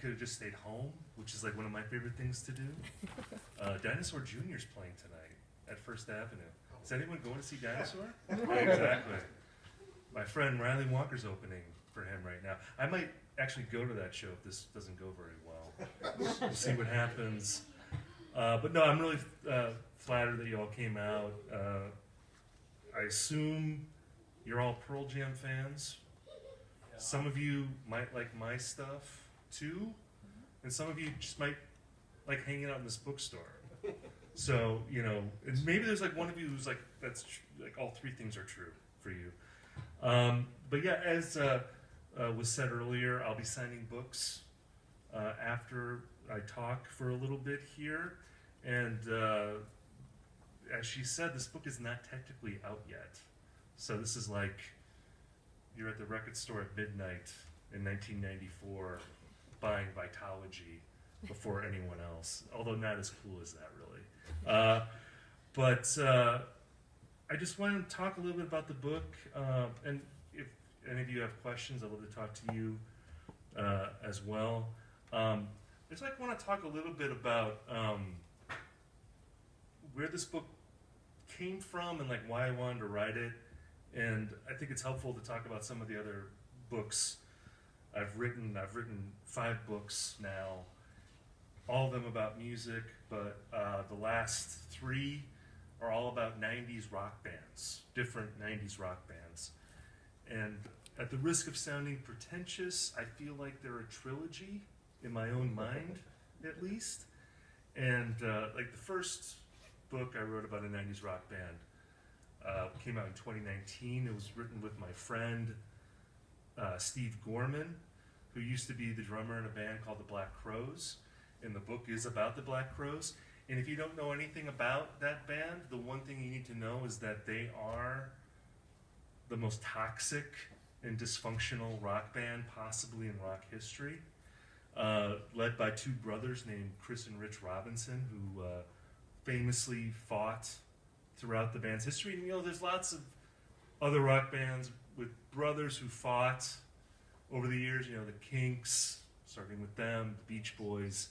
could have just stayed home, which is like one of my favorite things to do. Dinosaur Jr.'s playing tonight at First Avenue. Is anyone going to see Dinosaur? Exactly. My friend Riley Walker's opening for him right now. I might actually go to that show if this doesn't go very well. We'll see what happens. But no, I'm really flattered that you all came out. I assume you're all Pearl Jam fans. Some of you might like my stuff too, and some of you just might like hanging out in this bookstore. So, you know, and maybe there's like one of you who's like, that's like all three things are true for you. But yeah, as was said earlier, I'll be signing books after I talk for a little bit here. And as she said, this book is not technically out yet. So this is like you're at the record store at midnight in 1994 buying Vitalogy before anyone else, although not as cool as that, really. But I just wanted to talk a little bit about the book, and if any of you have questions, I'd love to talk to you as well. I just want to talk a little bit about where this book came from and like why I wanted to write it. And I think it's helpful to talk about some of the other books I've written. I've written 5 books now, all of them about music, but the last 3 are all about 90s rock bands, different 90s rock bands. And at the risk of sounding pretentious, I feel like they're a trilogy in my own mind, at least. And like the first book I wrote about a 90s rock band came out in 2019. It was written with my friend Steve Gorman, who used to be the drummer in a band called the Black Crowes. And the book is about the Black Crowes. And if you don't know anything about that band, the one thing you need to know is that they are the most toxic and dysfunctional rock band possibly in rock history, led by 2 brothers named Chris and Rich Robinson, who famously fought throughout the band's history. And, you know, there's lots of other rock bands with brothers who fought over the years, you know, the Kinks, starting with them, the Beach Boys.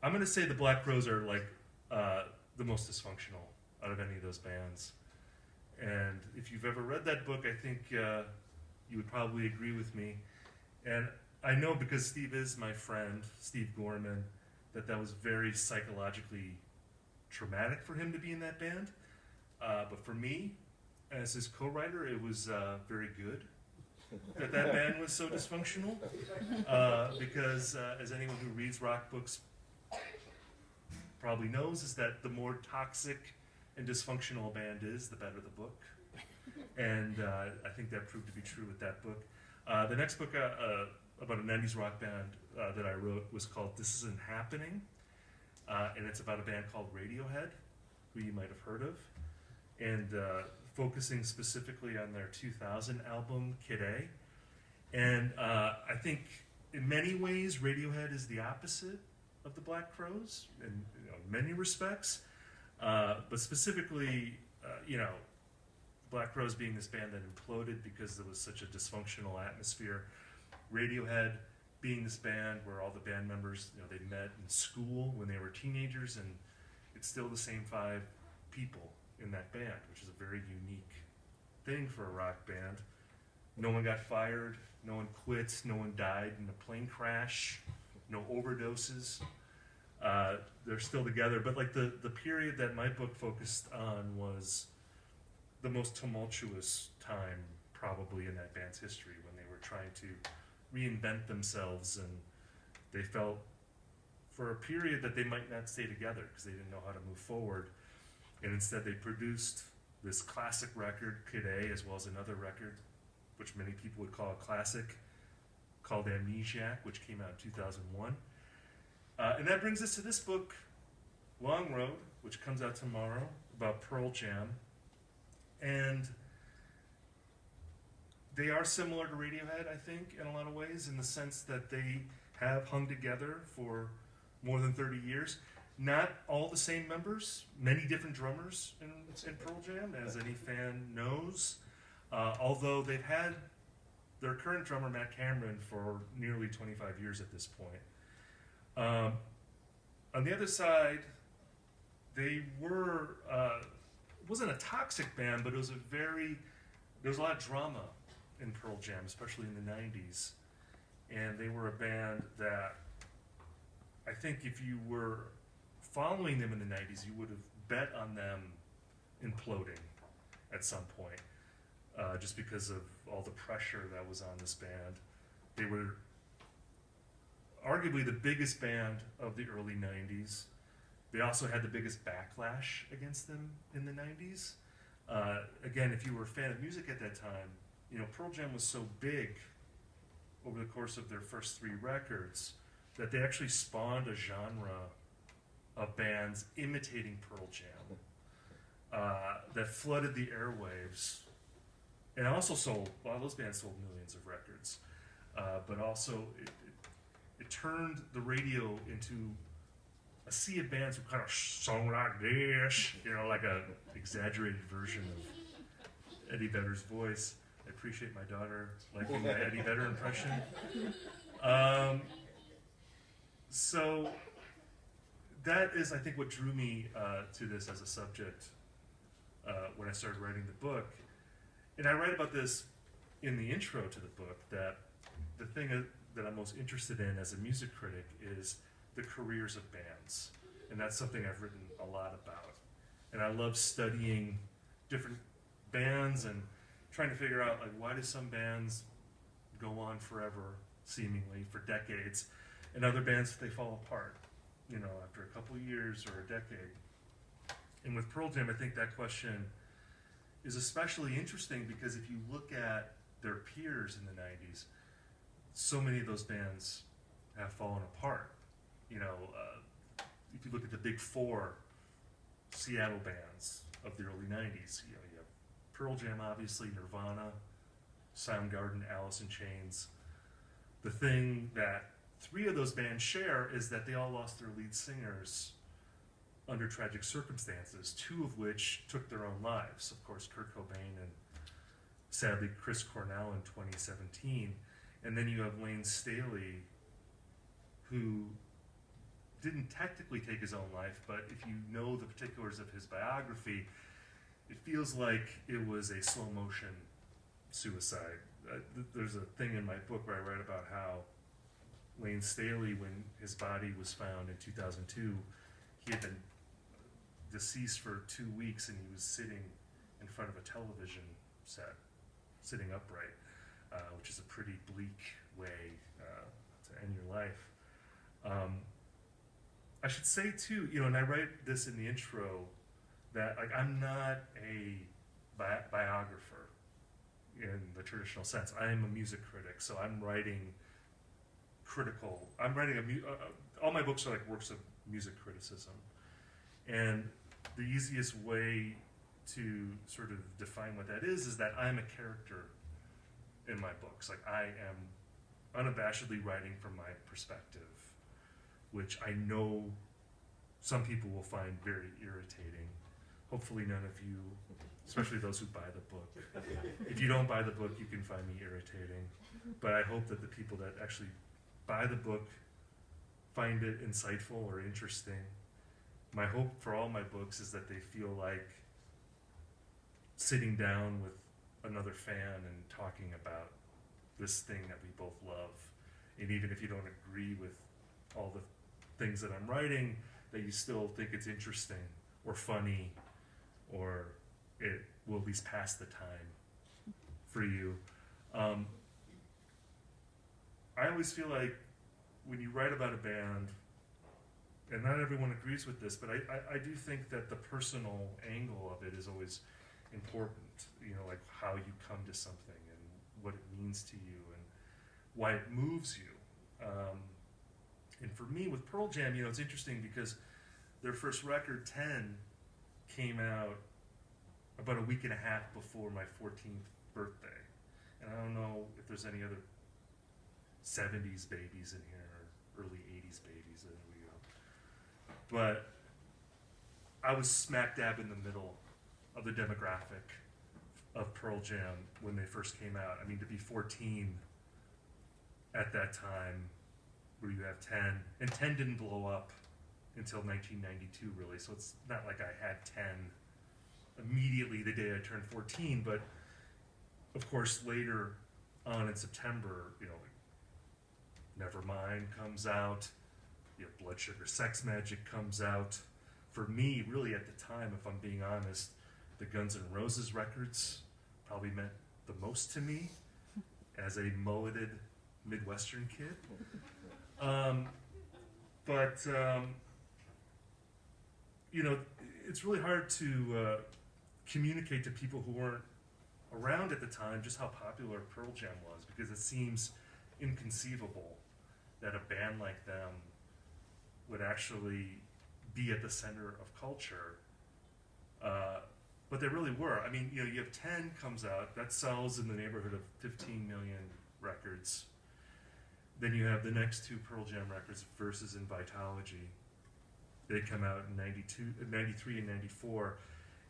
I'm going to say the Black Crowes are like the most dysfunctional out of any of those bands. And if you've ever read that book, I think you would probably agree with me. And I know because Steve is my friend, Steve Gorman, that was very psychologically traumatic for him to be in that band. But for me, as his co-writer, it was very good that band was so dysfunctional. Because as anyone who reads rock books probably knows, is that the more toxic and dysfunctional a band is, the better the book. And I think that proved to be true with that book. The next book about a 90s rock band that I wrote was called This Isn't Happening. And it's about a band called Radiohead, who you might have heard of. And focusing specifically on their 2000 album, Kid A. And I think in many ways, Radiohead is the opposite of the Black Crowes in many respects. But specifically, Black Crowes being this band that imploded because there was such a dysfunctional atmosphere. Radiohead being this band where all the band members, they met in school when they were teenagers, and it's still the same 5 people in that band, which is a very unique thing for a rock band. No one got fired, no one quit, no one died in a plane crash, no overdoses. They're still together, but like the period that my book focused on was the most tumultuous time probably in that band's history, when they were trying to reinvent themselves, and they felt for a period that they might not stay together because they didn't know how to move forward. And instead they produced this classic record, Kid A, as well as another record, which many people would call a classic, called Amnesiac, which came out in 2001. And that brings us to this book, Long Road, which comes out tomorrow, about Pearl Jam. And they are similar to Radiohead, I think, in a lot of ways, in the sense that they have hung together for more than 30 years. Not all the same members, many different drummers in Pearl Jam, as any fan knows. Although they've had their current drummer, Matt Cameron, for nearly 25 years at this point. On the other side, they were, it wasn't a toxic band, but it was there was a lot of drama in Pearl Jam, especially in the 90s. And they were a band that I think if you were following them in the 90s, you would have bet on them imploding at some point, just because of all the pressure that was on this band. They were arguably the biggest band of the early 90s. They also had the biggest backlash against them in the 90s. Again, if you were a fan of music at that time, you know, Pearl Jam was so big over the course of their first 3 records that they actually spawned a genre of bands imitating Pearl Jam that flooded the airwaves, and also sold, a lot of those bands sold millions of records, but also it turned the radio into a sea of bands who kind of sung like this, you know, like a exaggerated version of Eddie Vedder's voice. I appreciate my daughter liking my Eddie Vedder impression. So that is, I think, what drew me to this as a subject when I started writing the book. And I write about this in the intro to the book, that the thing that I'm most interested in as a music critic is the careers of bands. And that's something I've written a lot about. And I love studying different bands and trying to figure out, like, why do some bands go on forever, seemingly, for decades, and other bands, they fall apart, you know, after a couple years or a decade. And with Pearl Jam, I think that question is especially interesting because if you look at their peers in the 90s, so many of those bands have fallen apart. You know, if you look at the big 4 Seattle bands of the early 90s, you know, you have Pearl Jam, obviously, Nirvana, Soundgarden, Alice in Chains. The thing that 3 of those bands share is that they all lost their lead singers under tragic circumstances, 2 of which took their own lives. Of course, Kurt Cobain and, sadly, Chris Cornell in 2017. And then you have Lane Staley, who didn't technically take his own life, but if you know the particulars of his biography, it feels like it was a slow motion suicide. There's a thing in my book where I write about how Lane Staley, when his body was found in 2002, he had been deceased for 2 weeks and he was sitting in front of a television set, sitting upright, which is a pretty bleak way to end your life. I should say too, you know, and I write this in the intro, that, like, I'm not a biographer in the traditional sense. I am a music critic, so I'm writing critical. I'm writing all my books are like works of music criticism, and the easiest way to sort of define what that is that I'm a character in my books. Like, I am unabashedly writing from my perspective, which I know some people will find very irritating. Hopefully none of you, especially those who buy the book. If you don't buy the book, you can find me irritating. But I hope that the people that actually buy the book find it insightful or interesting. My hope for all my books is that they feel like sitting down with another fan and talking about this thing that we both love. And even if you don't agree with all the things that I'm writing, that you still think it's interesting or funny, or it will at least pass the time for you. I always feel like when you write about a band, and not everyone agrees with this, but I do think that the personal angle of it is always important. You know, like how you come to something and what it means to you and why it moves you. And for me, with Pearl Jam, you know, it's interesting because their first record, 10, came out about a week and a half before my 14th birthday. And I don't know if there's any other 70s babies in here or early 80s babies. There we go. But I was smack dab in the middle of the demographic of Pearl Jam when they first came out. I mean, to be 14 at that time, where you have 10, and 10 didn't blow up until 1992, really. So it's not like I had 10 immediately the day I turned 14, but of course later on in September, you know, Nevermind comes out, you know, Blood Sugar Sex Magic comes out. For me, really at the time, if I'm being honest, the Guns N' Roses records probably meant the most to me as a mulleted Midwestern kid. You know, it's really hard to communicate to people who weren't around at the time just how popular Pearl Jam was, because it seems inconceivable that a band like them would actually be at the center of culture. But they really were. I mean, you know, you have 10 comes out, that sells in the neighborhood of 15 million records. Then you have the next two Pearl Jam records, Versus and Vitology. They come out in 93 and 94,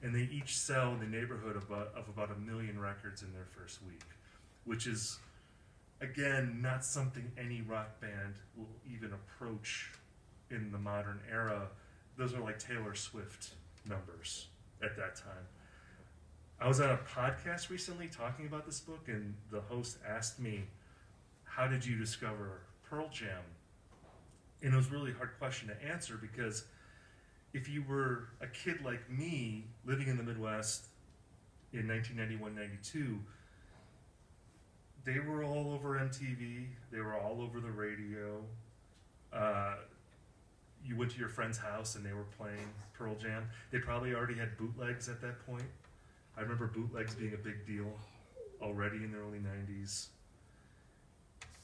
and they each sell in the neighborhood of about 1 million records in their first week, which is, again, not something any rock band will even approach in the modern era. Those are like Taylor Swift numbers at that time. I was on a podcast recently talking about this book, and the host asked me, how did you discover Pearl Jam? And it was a really hard question to answer, because if you were a kid like me living in the Midwest in 1991-92, they were all over MTV, they were all over the radio. You went to your friend's house and they were playing Pearl Jam. They probably already had bootlegs at that point. I remember bootlegs being a big deal already in the early 90s.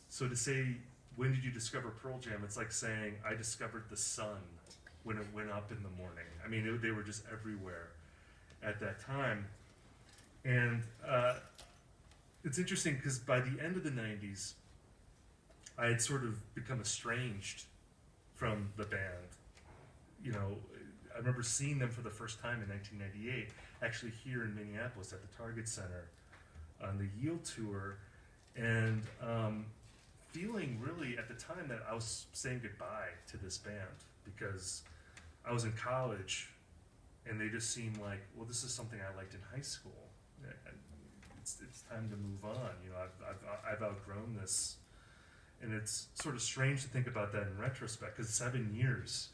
So to say, when did you discover Pearl Jam? It's like saying, I discovered the sun when it went up in the morning. I mean, they were just everywhere at that time. And it's interesting because by the end of the 90s, I had sort of become estranged from the band. You know, I remember seeing them for the first time in 1998, actually here in Minneapolis at the Target Center on the Yield Tour, and feeling really at the time that I was saying goodbye to this band, because I was in college and they just seemed like, well, this is something I liked in high school. It's time to move on. You know, I've outgrown this. And it's sort of strange to think about that in retrospect, because 7 years,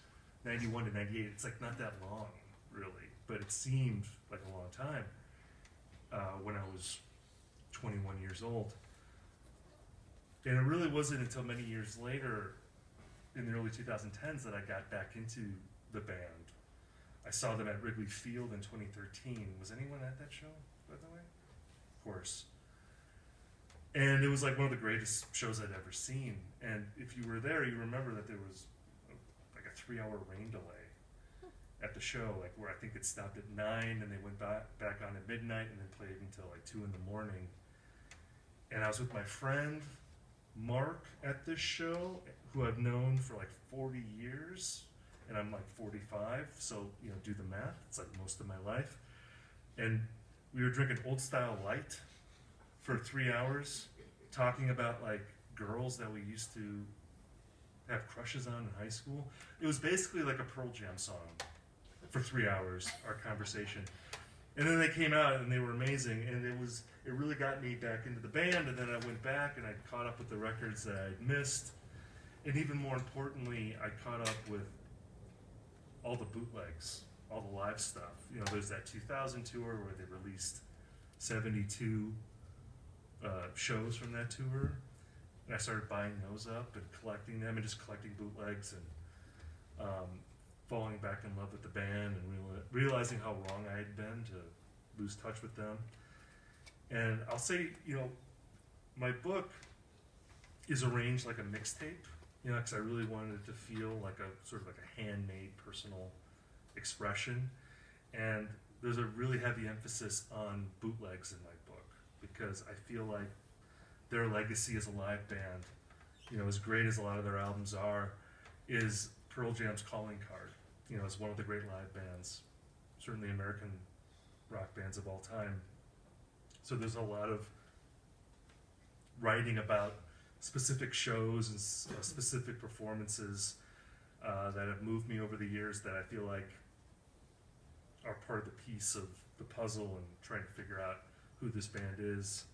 91 to 98, it's like not that long, really. But it seemed like a long time when I was 21 years old. And it really wasn't until many years later, in the early 2010s, that I got back into the band. I saw them at Wrigley Field in 2013. Was anyone at that show, by the way? Of course. And it was like one of the greatest shows I'd ever seen. And if you were there, you remember that there was like a 3-hour rain delay at the show, like where I think it stopped at 9 and they went back on at midnight and then played until like 2 in the morning. And I was with my friend Mark at this show, who I've known for like 40 years, and I'm like 45, so, you know, do the math. It's like most of my life. And we were drinking Old Style Light for 3 hours, talking about like girls that we used to have crushes on in high school. It was basically like a Pearl Jam song for 3 hours, our conversation. And then they came out and they were amazing, and it really got me back into the band. And then I went back and I caught up with the records that I'd missed, and even more importantly, I caught up with all the bootlegs, all the live stuff. You know, there's that 2000 tour where they released 72 shows from that tour, and I started buying those up and collecting them, and just collecting bootlegs, and falling back in love with the band, and realizing how wrong I had been to lose touch with them. And I'll say, you know, my book is arranged like a mixtape, you know, because I really wanted it to feel like a sort of like a handmade personal expression. And there's a really heavy emphasis on bootlegs in my book, because I feel like their legacy as a live band, you know, as great as a lot of their albums are, is Pearl Jam's calling card. You know, as one of the great live bands, certainly American rock bands of all time. So there's a lot of writing about specific shows and specific performances that have moved me over the years that I feel like are part of the piece of the puzzle and trying to figure out who this band is.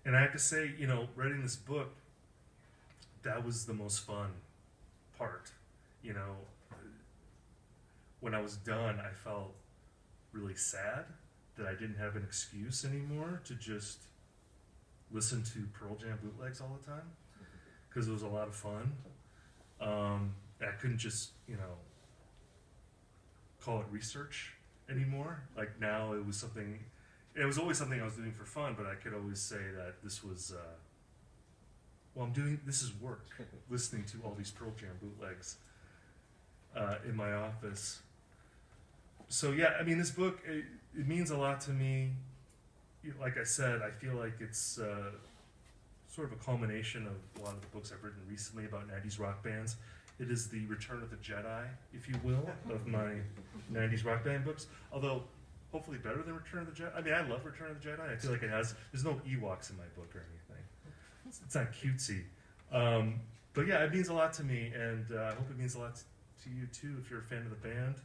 And I have to say, you know, writing this book, that was the most fun part. You know, when I was done, I felt really sad that I didn't have an excuse anymore to just listen to Pearl Jam bootlegs all the time, because it was a lot of fun. I couldn't just, you know, call it research anymore. Like now it was something, it was always something I was doing for fun, but I could always say that this was, this is work, listening to all these Pearl Jam bootlegs in my office. So yeah, I mean, this book, it means a lot to me. Like I said, I feel like it's sort of a culmination of a lot of the books I've written recently about 90s rock bands. It is the Return of the Jedi, if you will, of my 90s rock band books. Although, hopefully better than Return of the Jedi. I mean, I love Return of the Jedi. I feel like there's no Ewoks in my book or anything. It's not cutesy. But yeah, it means a lot to me, and I hope it means a lot to you too if you're a fan of the band.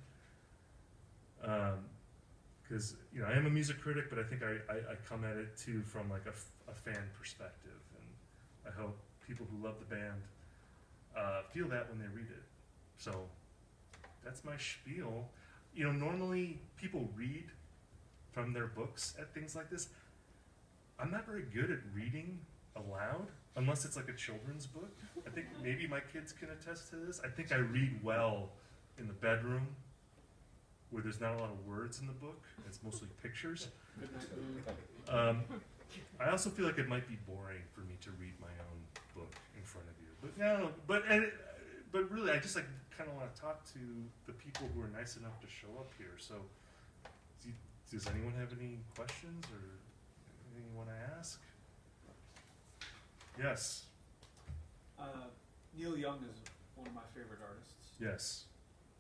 Because you know, I am a music critic, but I think I come at it too from like a fan perspective, and I hope people who love the band feel that when they read it. So that's my spiel. You know, normally people read from their books at things like this. I'm not very good at reading aloud unless it's like a children's book. I think maybe my kids can attest to this. I think I read well in the bedroom where there's not a lot of words in the book. It's mostly pictures. I also feel like it might be boring for me to read my own book in front of you. But no, but really, I just like kind of want to talk to the people who are nice enough to show up here. So, does anyone have any questions or anything you want to ask? Yes. Neil Young is one of my favorite artists. Yes.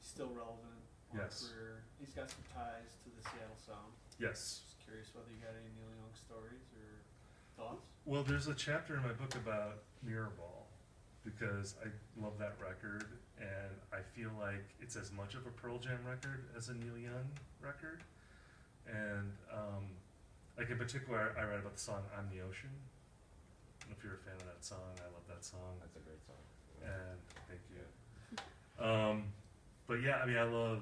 He's still relevant. Yes. Career. He's got some ties to the Seattle Sound. Yes. Just curious whether you got any Neil Young stories or thoughts. Well, there's a chapter in my book about Mirrorball because I love that record, and I feel like it's as much of a Pearl Jam record as a Neil Young record. And like in particular, I write about the song "I'm the Ocean." If you're a fan of that song, I love that song. That's a great song. And thank you. But yeah, I mean, I love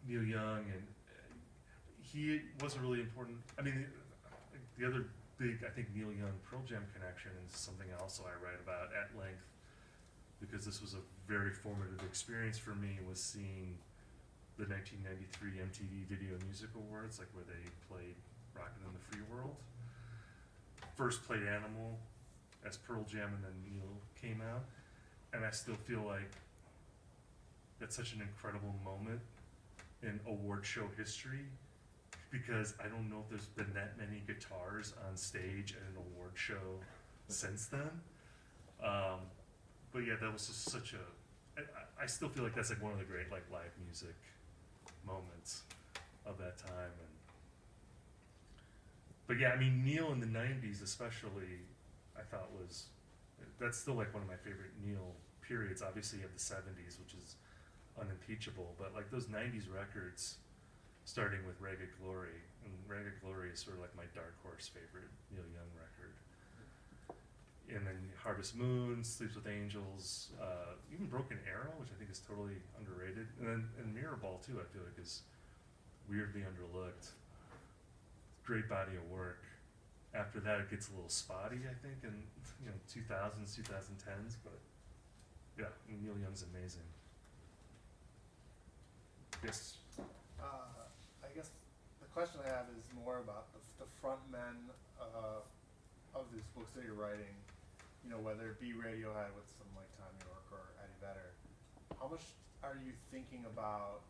Neil Young, and he was a really important. I mean, the other big, I think, Neil Young Pearl Jam connection is something also I write about at length, because this was a very formative experience for me. Was seeing the 1993 MTV Video Music Awards, like where they played "Rockin' in the Free World." First played Animal as Pearl Jam, and then Neil came out, and I still feel like that's such an incredible moment in award show history, because I don't know if there's been that many guitars on stage at an award show since then. But yeah, that was just such a, I still feel like that's like one of the great like live music moments of that time. And but yeah, I mean, Neil in the 90s especially, I thought that's still like one of my favorite Neil periods. Obviously you have the 70s, which is unimpeachable, but like those 90s records, starting with Ragged Glory, and Ragged Glory is sort of like my dark horse favorite Neil Young record. And then Harvest Moon, Sleeps with Angels, even Broken Arrow, which I think is totally underrated, and Mirrorball too, I feel like is weirdly underlooked. Great body of work. After that, it gets a little spotty, I think, in 2000s, 2010s. But yeah, Neil Young's amazing. Yes. I guess the question I have is more about the front men of these books that you're writing. You know, whether it be Radiohead with some like Tom York or Eddie Vedder. How much are you thinking about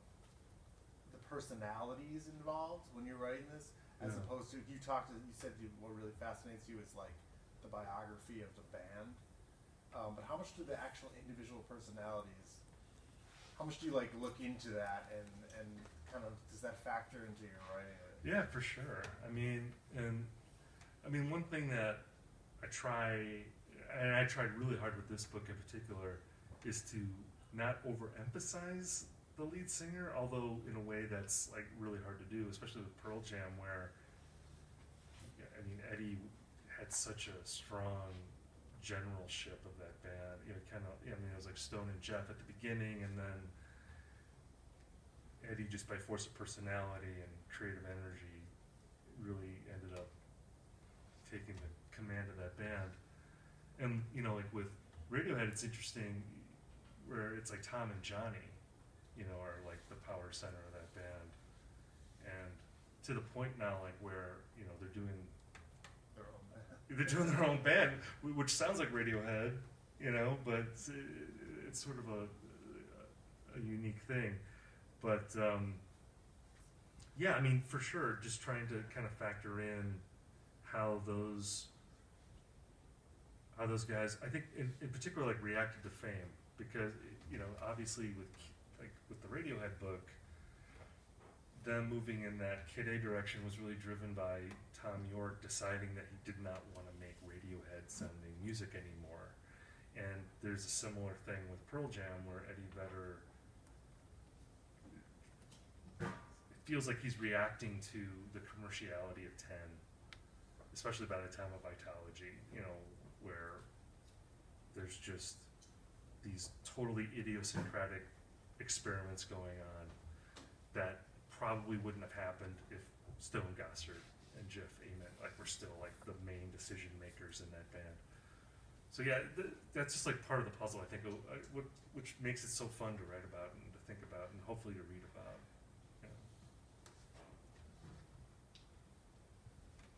the personalities involved when you're writing this? As opposed to, you said what really fascinates you is like the biography of the band. But how much do the actual individual personalities, how much do you like look into that and kind of, does that factor into your writing? Yeah, for sure. I mean, and I mean, one thing that I try, and I tried really hard with this book in particular, is to not overemphasize the lead singer, although in a way that's like really hard to do, especially with Pearl Jam, where I mean Eddie had such a strong generalship of that band. You know, kind of. I mean, it was like Stone and Jeff at the beginning, and then Eddie, just by force of personality and creative energy, really ended up taking the command of that band. And you know, like with Radiohead, it's interesting where it's like Tom and Johnny, you know, are like the power center of that band, and to the point now, like where you know they're doing their own band, which sounds like Radiohead, you know, but it's sort of a unique thing. But yeah, I mean, for sure, just trying to kind of factor in how those guys, I think in particular, like reacted to fame, because you know, obviously with the Radiohead book, them moving in that Kid A direction was really driven by Tom York deciding that he did not want to make Radiohead sounding music anymore. And there's a similar thing with Pearl Jam where Eddie Vedder, it feels like he's reacting to the commerciality of 10, especially by the time of Vitalogy, you know, where there's just these totally idiosyncratic experiments going on that probably wouldn't have happened if Stone Gossard and Jeff Ament were still like the main decision makers in that band. So yeah, that's just like part of the puzzle, I think, which makes it so fun to write about and to think about and hopefully to read about.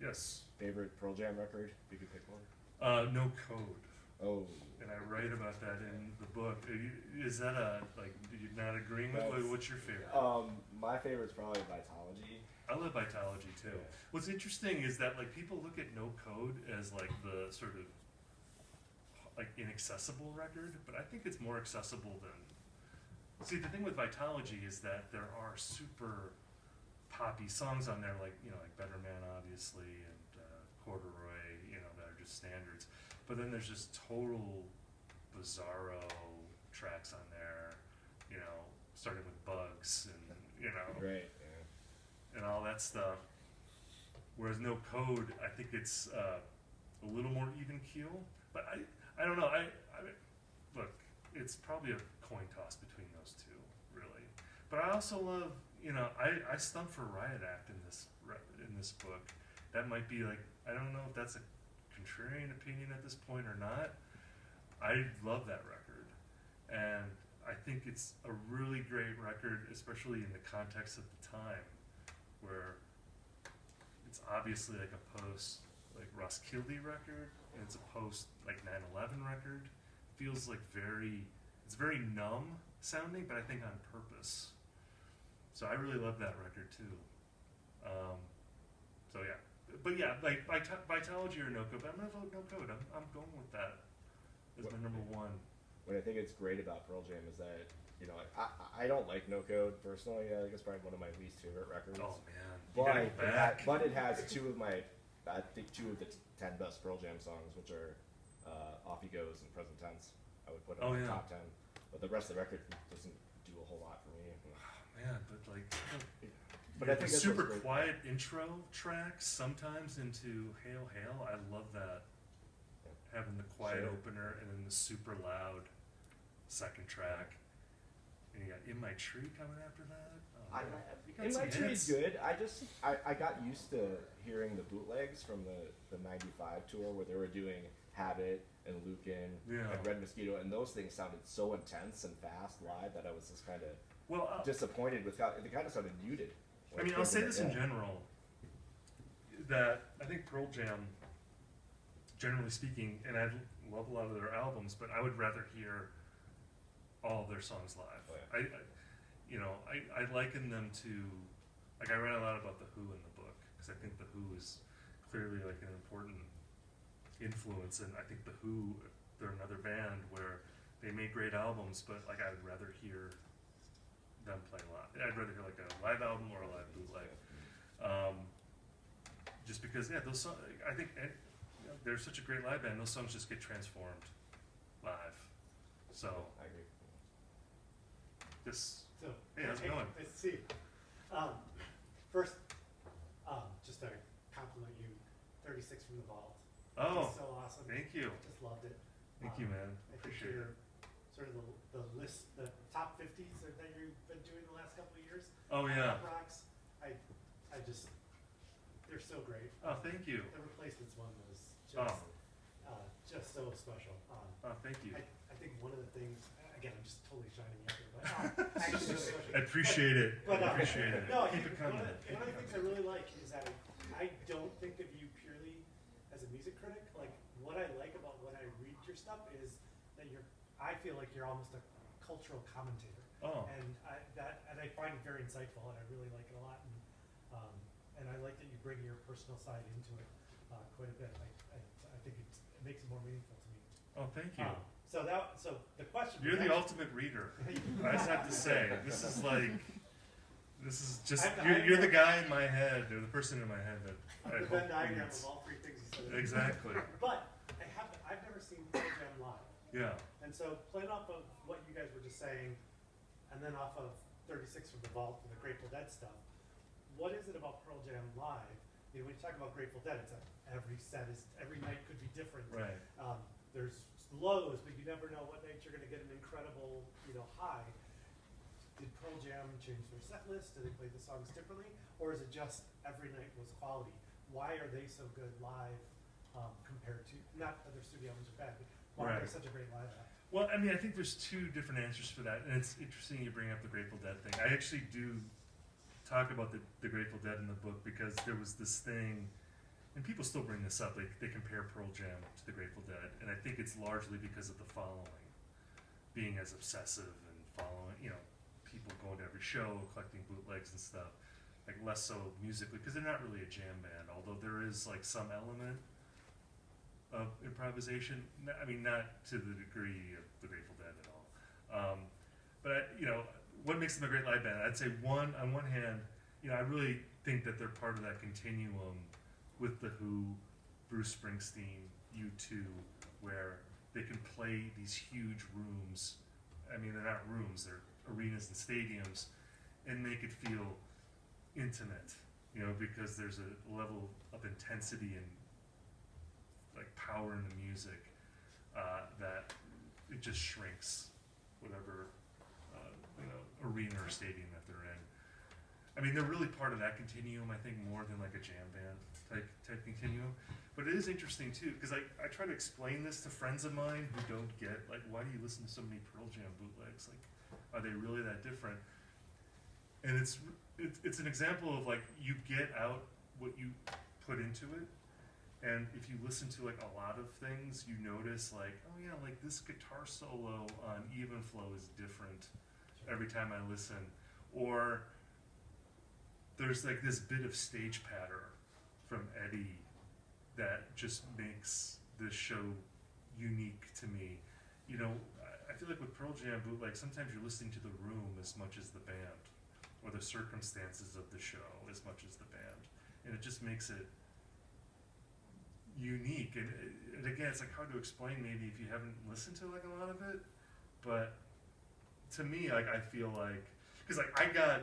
Yeah. Yes. Favorite Pearl Jam record, if you could pick one? No Code. Oh. And I write about that in the book. Is that you're not agreeing with? What's your favorite? My favorite's probably Vitalogy. I love Vitalogy too. Yeah. What's interesting is that like people look at No Code as like the sort of like inaccessible record, but I think it's more accessible than. See, the thing with Vitalogy is that there are super poppy songs on there, like you know, like Better Man, obviously, and Corduroy, you know, that are just standards. But then there's just total bizarro tracks on there, you know, starting with Bugs and you know, Right. Yeah. and all that stuff. Whereas No Code, I think it's a little more even keel. But I don't know. I look, it's probably a coin toss between those two, really. But I also love, you know, I stumped for Riot Act in this book. That might be like, I don't know if that's a contrarian opinion at this point or not. I love that record, and I think it's a really great record, especially in the context of the time, where it's obviously like a post like Roskilde record, and it's a post like 9/11 record. Feels like it's very numb sounding, but I think on purpose. So I really love that record too. So yeah, but yeah, like Vitalogy or No Code. But I'm gonna vote No Code. I'm going with that as my number one. What I think is great about Pearl Jam is that, you know, I don't like No Code personally. I think it's probably one of my least favorite records. Oh man, you gotta go back. But it has two of the 10 best Pearl Jam songs, which are Off He Goes and Present Tense. I would put it in the top 10. But the rest of the record doesn't do a whole lot for me. Man, but like, But I think the that's super what's great. quiet intro tracks sometimes into Hail Hail. I love that. Having the quiet Sure. opener and then the super loud second track. And you got In My Tree coming after that. Oh, you got In some My Tree hits. is good. I got used to hearing the bootlegs from the 95 tour where they were doing Habit and Lucan Yeah. and Red Mosquito, and those things sounded so intense and fast live that I was just kind of Well, disappointed with how they kind of sounded muted. I mean, I'll say this in general, that I think Pearl Jam, generally speaking, and I love a lot of their albums, but I would rather hear all of their songs live. Oh, yeah. I liken them to, like, I read a lot about The Who in the book, because I think The Who is clearly, like, an important influence, and I think The Who, they're another band where they make great albums, but, like, I would rather hear them play live. I'd rather hear, like, a live album or a live bootleg. just because, yeah, those songs, I think they're such a great live band, those songs just get transformed live. So, I agree. this, So, hey, how's it going? Nice to see you. First, just to compliment you, 36 from the vault. Oh, It's so awesome. thank you. Just loved it. Thank you, man. I think Appreciate it. you're sort of the list, the top 50s that you've been doing the last couple of years. Oh, yeah. Pop rocks. I just, they're so great. Oh, thank you. The Replacements one was Oh. just so special. Oh, thank you. I think one of the things, again, I'm just totally shining you up here, but actually, really special. I appreciate it. But, I appreciate it. No, Keep it coming. one of the things I really like is that I don't think of you purely as a music critic. Like, what I like about when I read your stuff is that I feel like you're almost a cultural commentator. Oh, And I find it very insightful, and I really like it a lot. And I like that you bring your personal side into it quite a bit. I think it makes it more meaningful to me. oh, thank you. So the question. You're was the actually- ultimate reader. I just have to say, this is just, I've you're the guy in my head, or the person in my head that I the hope Venn diagram reads. of all three things you said. Exactly. But I've never seen Pearl Jam live, Yeah. and so playing off of what you guys were just saying, and then off of 36 from the Vault and the Grateful Dead stuff, what is it about Pearl Jam live? You know, when you talk about Grateful Dead, it's like every night could be different. Right. There's lows, but you never know what night you're going to get an incredible, high. Did Pearl Jam change their set list? Did they play the songs differently? Or is it just every night was quality? Why are they so good live compared to, not that their studio albums are bad, but why are they Right. such a great live act? Well, I mean, I think there's two different answers for that, and it's interesting you bring up the Grateful Dead thing. I actually do talk about the Grateful Dead in the book because there was this thing, and people still bring this up, they compare Pearl Jam to the Grateful Dead, and I think it's largely because of the following, being as obsessive and following, people going to every show, collecting bootlegs and stuff, like less so musically, because they're not really a jam band, although there is like some element of improvisation. I mean, not to the degree of the Grateful Dead at all. But what makes them a great live band? I'd say on one hand, I really think that they're part of that continuum with the Who, Bruce Springsteen, U2, where they can play these huge rooms. I mean, they're not rooms; they're arenas and stadiums, and make it feel intimate. Because there's a level of intensity and like power in the music that it just shrinks whatever arena or stadium that they're in. I mean, they're really part of that continuum, I think, more than like a jam band type continuum. But it is interesting too, because I try to explain this to friends of mine who don't get, like, why do you listen to so many Pearl Jam bootlegs? Like, are they really that different? And it's an example of like, you get out what you put into it. And if you listen to like a lot of things, you notice like, oh yeah, like this guitar solo on Even Flow is different every time I listen. Or there's like this bit of stage patter from Eddie that just makes this show unique to me. I feel like with Pearl Jam bootleg, sometimes you're listening to the room as much as the band, or the circumstances of the show as much as the band. And it just makes it unique. And again, it's like hard to explain maybe if you haven't listened to like a lot of it. But to me, like, I feel like, because like I got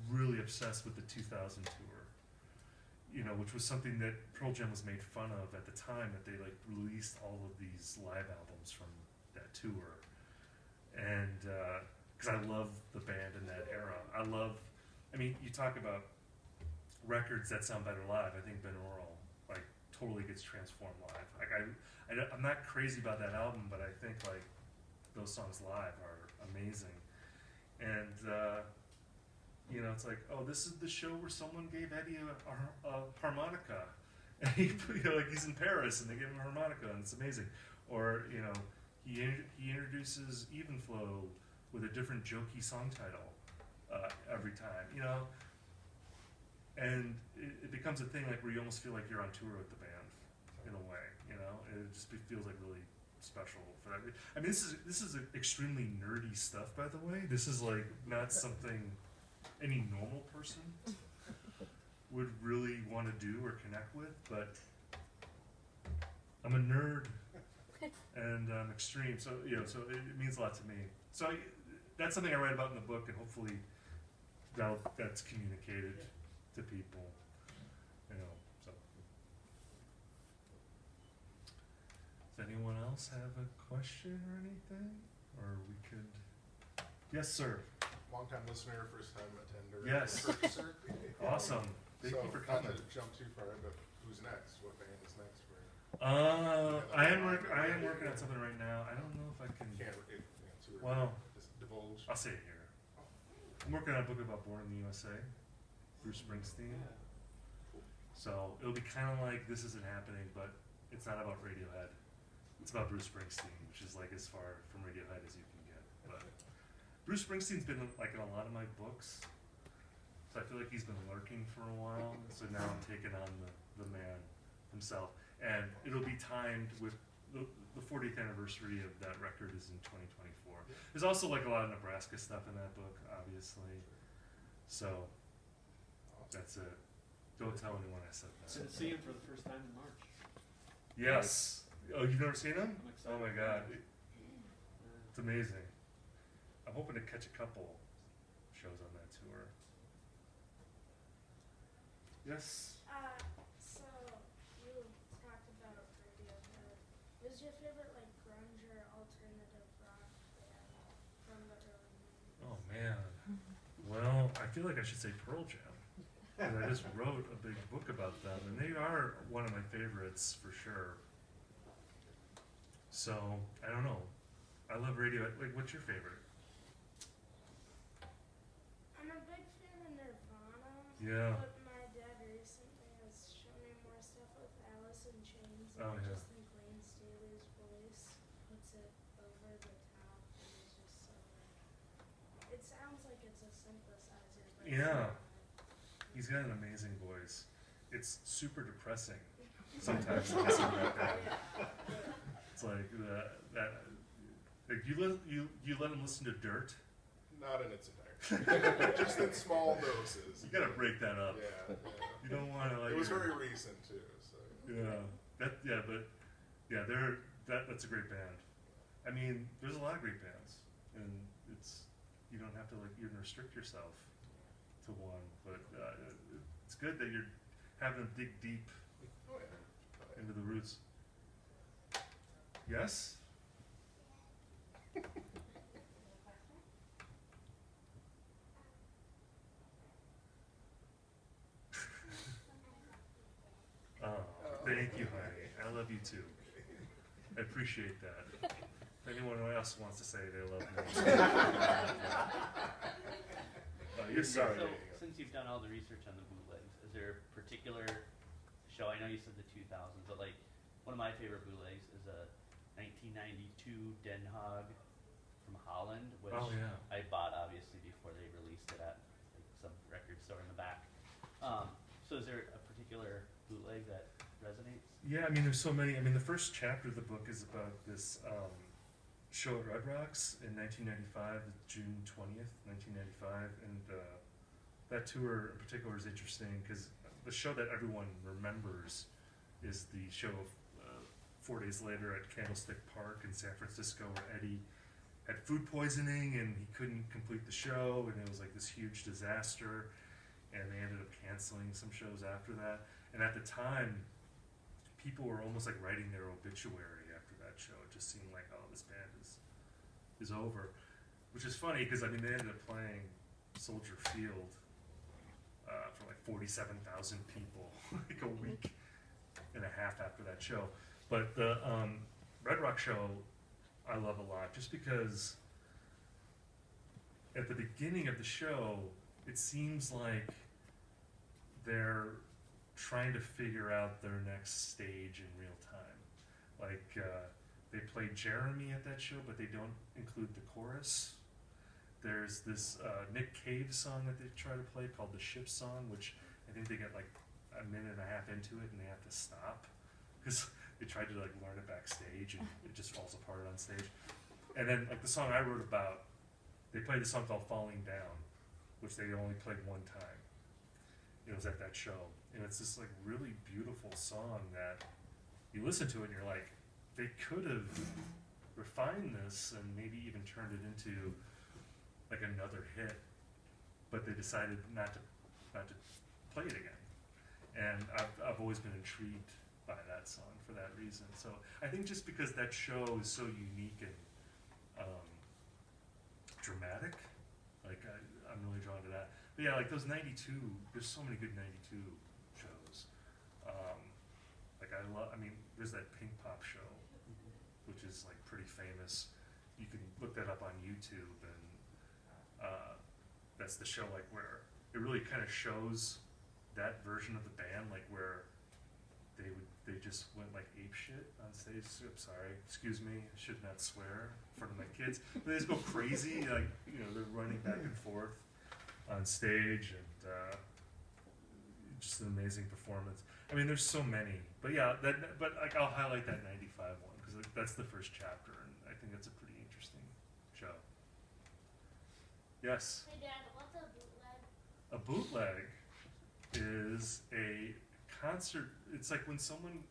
really obsessed with the 2000 tour, which was something that Pearl Jam was made fun of at the time, that they like released all of these live albums from that tour. And because I love the band in that era. You talk about records that sound better live. I think binaural like totally gets transformed live. Like I'm not crazy about that album, but I think like those songs live are amazing. And it's like, oh, this is the show where someone gave Eddie a harmonica, and like he's in Paris and they give him a harmonica and it's amazing. Or he introduces Even Flow with a different jokey song title every time, and it becomes a thing like where you almost feel like you're on tour with the band in a way. It just feels like really special. For that. I mean, this is extremely nerdy stuff, by the way. This is like not something any normal person would really want to do or connect with, but I'm a nerd and I'm extreme, so so it means a lot to me. So that's something I write about in the book, and hopefully that's communicated to people. So. Does anyone else have a question or anything? Or we could. Yes, sir. Long time listener, first time attender. Yes. Purchaser. Awesome. Thank you for coming. Not to jump too far, but who's next? What band is next for you? I am working on something right now. I don't know if I can. Can't answer. Well, just divulge. I'll say it here. I'm working on a book about Born in the USA, Bruce Springsteen. So it'll be kind of like This Isn't Happening, but it's not about Radiohead. It's about Bruce Springsteen, which is like as far from Radiohead as you can get. But Bruce Springsteen's been like in a lot of my books, so I feel like he's been lurking for a while. So now I'm taking on the man himself, and it'll be timed with the 40th anniversary of that record is in 2024. There's also like a lot of Nebraska stuff in that book, obviously. So that's it. Don't tell anyone I said that. To see him for the first time in March. Yes. Oh, you've never seen him? I'm excited. Oh my God, it's amazing. I'm hoping to catch a couple shows on that tour. Yes. So you talked about Radiohead. Who's your favorite like grunge or alternative rock band from the early 90s? Oh man. Well, I feel like I should say Pearl Jam. And I just wrote a big book about them, and they are one of my favorites for sure. So I don't know. I love Radiohead. Like, what's your favorite? I'm a big fan of Nirvana. Yeah. But my dad recently has shown me more stuff with Alice in Chains, and Oh, I yeah. just think Lane Staley's voice puts it over the top, and it's just so like, it sounds like it's a synthesizer. But Yeah. it's not. He's got an amazing voice. It's super depressing sometimes to listen to that guy. It's like like you let him listen to Dirt. Not in its entirety. Just in small doses. You gotta break that up. Yeah. You don't want to like. It was very recent too. So. Yeah. That's a great band. I mean, there's a lot of great bands, and you don't have to like even restrict yourself to one, but it's good that you're having them dig deep Oh yeah. into the roots. Yes? Oh, thank you, honey. I love you too. I appreciate that. If anyone else wants to say they love me. You're sorry. So, since you've done all the research on the bootlegs, is there a particular show? I know you said the 2000s, but like one of my favorite bootlegs is a 1992 Den Haag from Holland, which Oh, yeah. I bought obviously before they released it at like, some record store in the back. So, is there a particular bootleg that resonates? Yeah, I mean, there's so many. I mean, the first chapter of the book is about this show at Red Rocks in 1995, June 20th, 1995, and that tour in particular is interesting because the show that everyone remembers is the show 4 days later at Candlestick Park in San Francisco, where Eddie had food poisoning and he couldn't complete the show, and it was like this huge disaster, and they ended up canceling some shows after that. And at the time, people were almost like writing their obituary after that show. It just seemed like, oh, this band is over, which is funny because I mean they ended up playing Soldier Field for like 47,000 people like a week and a half after that show. But the Red Rock show I love a lot just because at the beginning of the show it seems like they're trying to figure out their next stage in real time. Like they play Jeremy at that show, but they don't include the chorus. There's this Nick Cave song that they try to play called the Ship Song, which I think they get like a minute and a half into it and they have to stop because they tried to like learn it backstage and it just falls apart on stage. And then like the song I wrote about, they played the song called Falling Down, which they only played one time. was at that show, and it's this like really beautiful song that you listen to it and you're like, they could have refined this and maybe even turned it into like another hit, but they decided not to play it again. And I've always been intrigued by that song for that reason. So I think just because that show is so unique and dramatic, like I'm really drawn to that. But yeah, like those 92, there's so many good 92 shows. Like I mean, there's that Pink Pop show, which is like pretty famous. You can look that up on YouTube, and that's the show like where it really kind of shows that version of the band, like where they just went like ape shit on stage. I'm sorry, excuse me, I should not swear in front of my kids. But they just go crazy, like they're running back and forth on stage, and just an amazing performance. I mean, there's so many, but yeah, but like I'll highlight that 95 one because that's the first chapter, and I think that's a pretty interesting show. Yes. Hey Dad, what's a bootleg? A bootleg is a concert. It's like when someone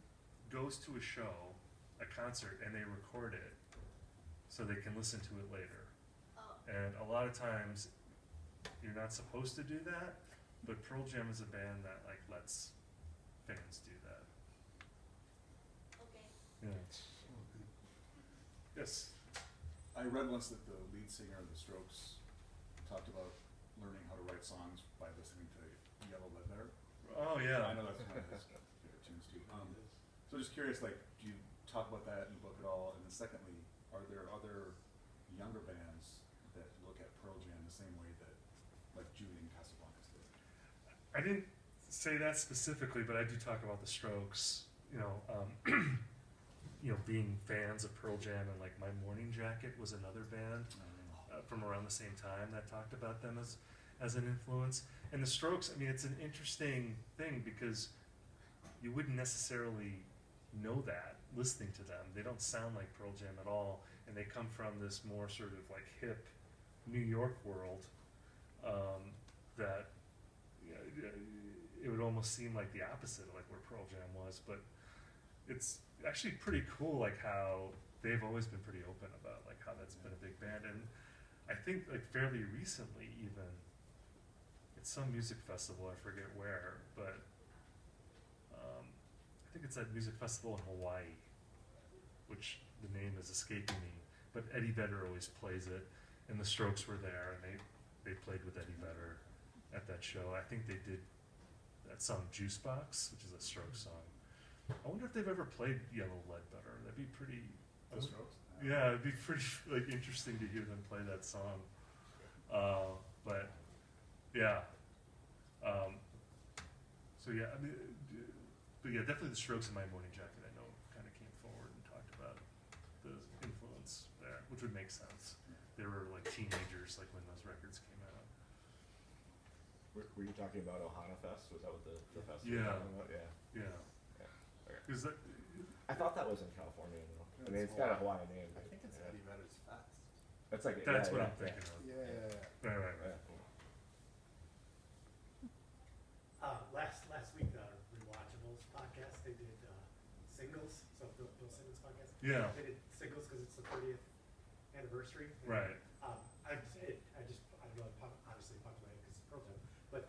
goes to a show, a concert, and they record it so they can listen to it later. Oh. And a lot of times you're not supposed to do that, but Pearl Jam is a band that like lets fans do that. Okay. Yeah. Yes. I read once that the lead singer of the Strokes talked about learning how to write songs by listening to Yellow Ledbetter. Oh yeah. I know that's one of his favorite tunes too. So just curious, like, do you talk about that in the book at all? And then secondly, are there other younger bands that look at Pearl Jam the same way that, like, Julian Casablancas did? I didn't say that specifically, but I do talk about the Strokes. Being fans of Pearl Jam, and like My Morning Jacket was another band from around the same time that talked about them as an influence. And the Strokes, I mean, it's an interesting thing because you wouldn't necessarily know that listening to them. They don't sound like Pearl Jam at all, and they come from this more sort of like hip New York world that it would almost seem like the opposite of like where Pearl Jam was. But it's actually pretty cool, like how they've always been pretty open about like how that's been a big band. And I think like fairly recently even, it's some music festival, I forget where, but I think it's that music festival in Hawaii, which the name is escaping me, but Eddie Vedder always plays it, and the Strokes were there, and they played with Eddie Vedder at that show. I think they did that song Juice Box, which is a Strokes song. I wonder if they've ever played Yellow Ledbetter. That'd be pretty. The Strokes? Yeah, it'd be pretty like interesting to hear them play that song. But yeah. So yeah, I mean, but yeah, definitely the Strokes and My Morning Jacket, I know, kind of came forward and talked about the influence there, which would make sense. They were like teenagers, like when those records came out. Were you talking about Ohana Fest? Was that what the festival Yeah. was talking about? Yeah. Yeah. Okay. Because that, I thought that was in California though. I mean, It's it's got a Hawaiian name. I think it's Eddie Vedder's Fest. That's like that's what yeah, I'm thinking of. Yeah. Right. Yeah. Last week, the Rewatchables podcast, they did singles. So Bill Simmons podcast. Yeah. They did singles because it's the 30th anniversary. And, Right. I don't know, obviously it popped in my head because it's Pearl Jam, but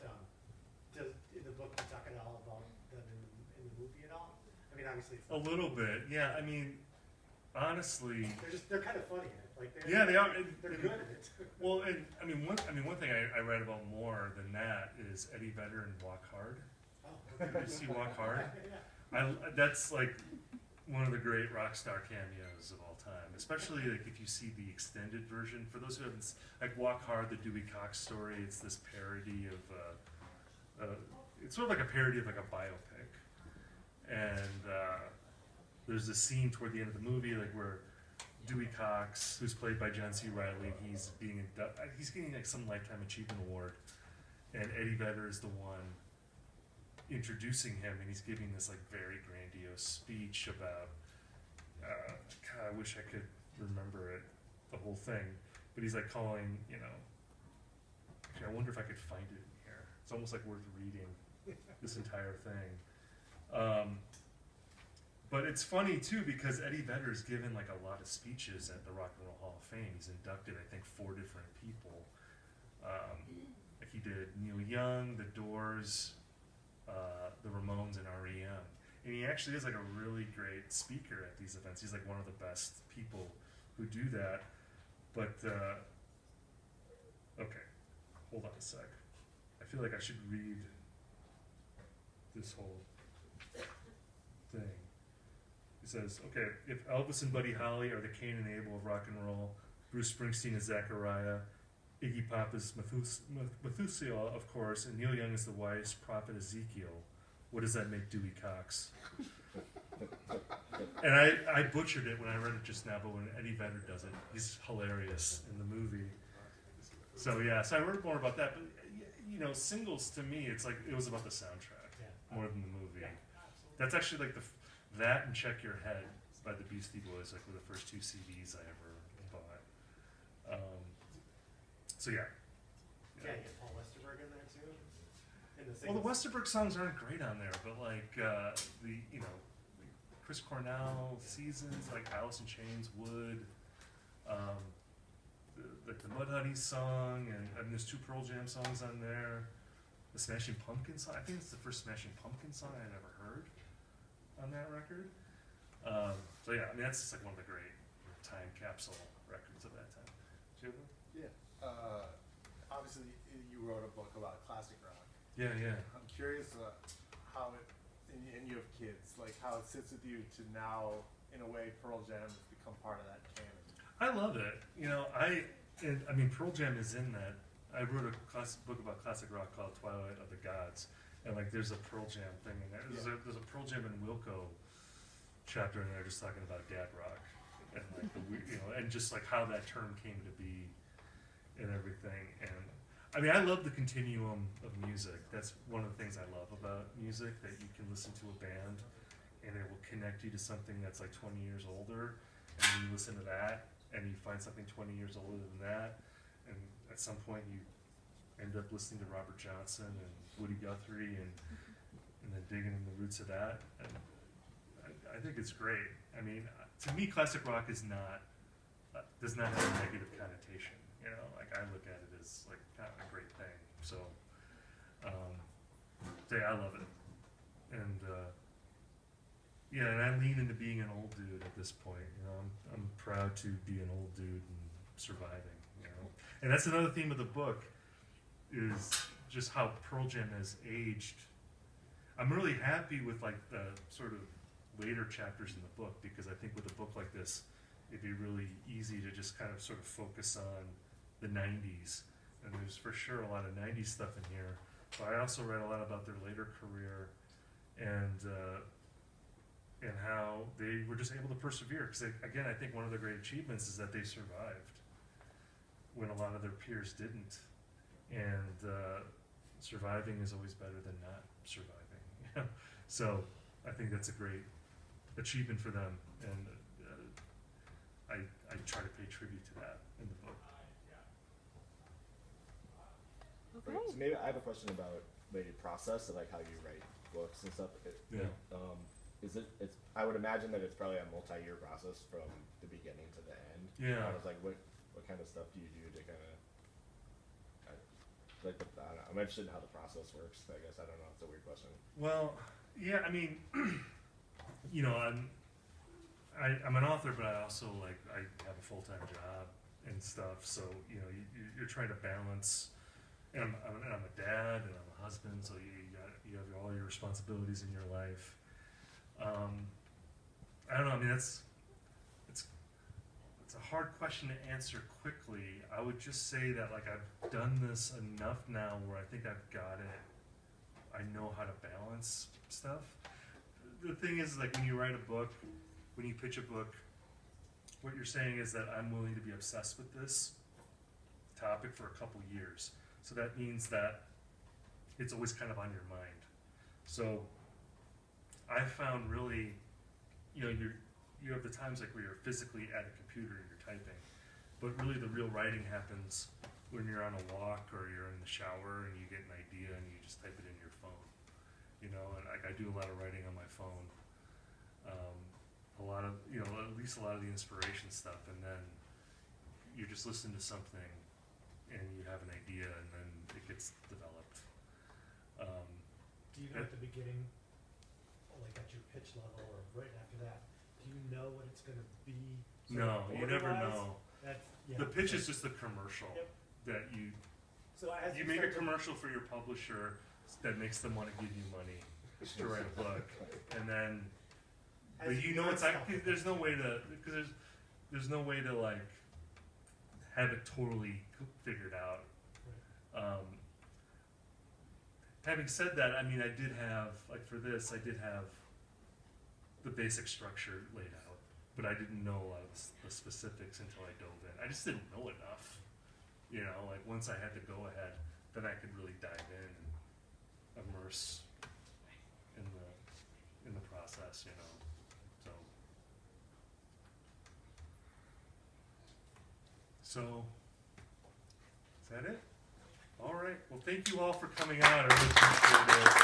in the book you talk at all about them in the movie at all? I mean, obviously it's A little bit, yeah. I mean, honestly, they're kind of funny in it. Like yeah, they are. They're good at it. Well, and I mean, one thing I read about more than that is Eddie Vedder and Walk Hard. Oh, Did you see Walk Hard? Yeah. That's like one of the great rock star cameos of all time. Especially like if you see the extended version. For those who haven't, like Walk Hard, the Dewey Cox story. It's this parody of. It's sort of like a parody of like a biopic, and there's a scene toward the end of the movie like where Dewey Cox, who's played by John C. Reilly, he's getting like some Lifetime Achievement Award, and Eddie Vedder is the one introducing him, and he's giving this like very grandiose speech about. God, I wish I could remember it, the whole thing, but he's like calling, actually, I wonder if I could find it in here. It's almost like worth reading. this entire thing. But it's funny too because Eddie Vedder's given like a lot of speeches at the Rock and Roll Hall of Fame. He's inducted, I think, 4 different people. Like he did Neil Young, The Doors, the Ramones, and REM. And he actually is like a really great speaker at these events. He's like one of the best people who do that. But okay, hold on a sec. I feel like I should read this whole thing. It says, okay, if Elvis and Buddy Holly are the Cain and Abel of rock and roll, Bruce Springsteen is Zachariah, Iggy Pop is Methuselah, of course, and Neil Young is the wise prophet Ezekiel, what does that make Dewey Cox? And I butchered it when I read it just now, but when Eddie Vedder does it, he's hilarious in the movie. So yeah, so I wrote more about that, but you know, singles to me, it's like, it was about the soundtrack more than the movie. Yeah, That's actually like that and Check Your Head by the Beastie Boys, like were the first 2 CDs I ever bought. So yeah. Yeah, you get Paul Westerberg in there too. In the Well, the singles. Westerberg songs aren't great on there, but like the Chris Cornell, Seasons, like Alice in Chains, Wood, like the Mudhoney song, and there's 2 Pearl Jam songs on there. The Smashing Pumpkins song, I think it's the first Smashing Pumpkins song I'd ever heard on that record. So yeah, I mean that's just like one of the great time capsule records of that time. Do you have one? Yeah. Obviously, you wrote a book about classic rock. Yeah, yeah. I'm curious how it, and you have kids, like how it sits with you to now, in a way, Pearl Jam has become part of that canon. I love it. You know, I mean, Pearl Jam is in that. I wrote a book about classic rock called Twilight of the Gods, and like there's a Pearl Jam thing in there. There's a Pearl Jam and Wilco chapter in there just talking about dad rock and like and just like how that term came to be and everything. And I mean, I love the continuum of music. That's one of the things I love about music, that you can listen to a band and it will connect you to something that's like 20 years older, and then you listen to that and you find something 20 years older than that, and at some point you end up listening to Robert Johnson and Woody Guthrie and then digging in the roots of that. And I think it's great. I mean, to me, classic rock is does not have a negative connotation. You know, like I look at it as like kind of a great thing. So, yeah, I love it. And yeah, and I lean into being an old dude at this point. You know, I'm proud to be an old dude and surviving. You know, and that's another theme of the book, is just how Pearl Jam has aged. I'm really happy with like the sort of later chapters in the book, because I think with a book like this, it'd be really easy to just kind of sort of focus on the 90s. And there's for sure a lot of 90s stuff in here. But I also read a lot about their later career and how they were just able to persevere. Because again, I think one of the great achievements is that they survived when a lot of their peers didn't. And surviving is always better than not surviving. So I think that's a great achievement for them, and I try to pay tribute to that in the book. Right, so maybe I have a question about maybe process and like how you write books and stuff. I would imagine that it's probably a multi-year process from the beginning to the end. Yeah. I was like, what kind of stuff do you do to kind of I don't know, I'm interested in how the process works. I guess I don't know. It's a weird question. Well, yeah, I mean, you know, I'm an author, but I also I have a full-time job and stuff. So you know, you're trying to balance. And I'm a dad and I'm a husband, so you have all your responsibilities in your life. I don't know. I mean, it's a hard question to answer quickly. I would just say that like I've done this enough now where I think I've got it. I know how to balance stuff. The thing is, like when you write a book, when you pitch a book, what you're saying is that I'm willing to be obsessed with this topic for a couple years. So that means that it's always kind of on your mind. So I found really, you know, you have the times like where you're physically at a computer and you're typing, but really the real writing happens when you're on a walk or you're in the shower and you get an idea and you just type it in your phone. you know, and I do a lot of writing on my phone. A lot of, you know, at least a lot of the inspiration stuff, and then you're just listening to something and you have an idea and then it gets developed. Do you know at the beginning, like at your pitch level or right after that, do you know what it's gonna be? No, you never order-wise? know. That's, yeah. The pitch is just the commercial Yep. that you So as make a start to- commercial for your publisher that makes them want to give you money to write a book, and then as but you know learn it's like stuff, there's no way to, because there's no way to like have it totally figured out. Having said that, I mean, I did have, like for this, I did have the basic structure laid out, but I didn't know a lot of the specifics until I dove in. I just didn't know enough, you know. Like once I had the go ahead, then I could really dive in and immerse in the process, you know. So, is that it? All right. Well, thank you all for coming out. I really appreciate it.